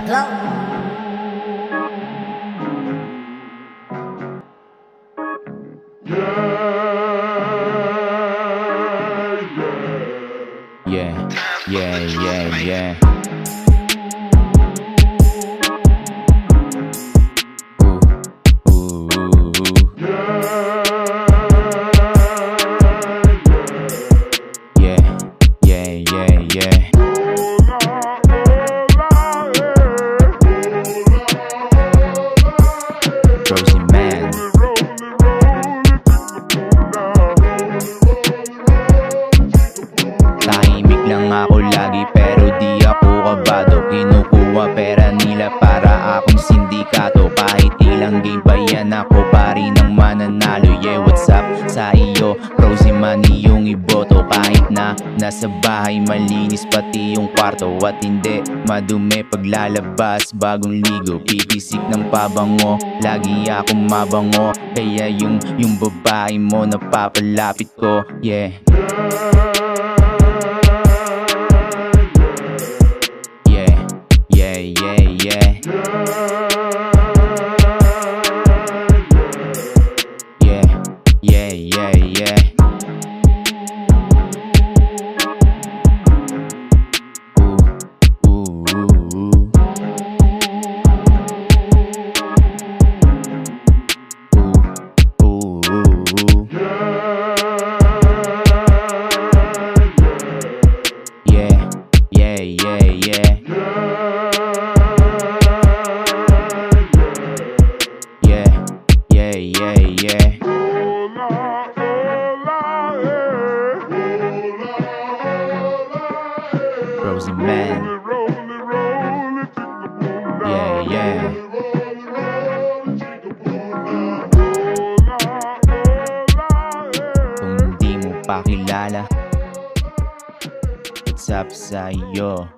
Glow. Yeah, yeah, yeah, yeah. Ooh, ooh, ooh. Yeah, yeah, yeah, yeah. Rosie Man. Tahimik lang ako lagi pero di ako kabado. Kinukuha pera nila para akong sindikato. Kahit ilang game pa yan ako pa rin ang mananalo. Yeah, what's up sa iyo? Rosie Man iyong iboto. Kahit na nasa bahay malinis pati yung kwarto. At hindi madumi paglalabas bagong ligo. Pipisik ng pabango, lagi akong mabango. Kaya yung babae mo napapalapit ko. Yeah. Yeah, yeah, yeah. Yeah, yeah, yeah, yeah. Ooh, ooh, ooh, ooh. Ooh, ooh, ooh. Yeah, yeah, yeah, yeah. Yeah, yeah, yeah. Rosie Man. Yeah, yeah. Kung di mo pa kilala, what's up sa iyo?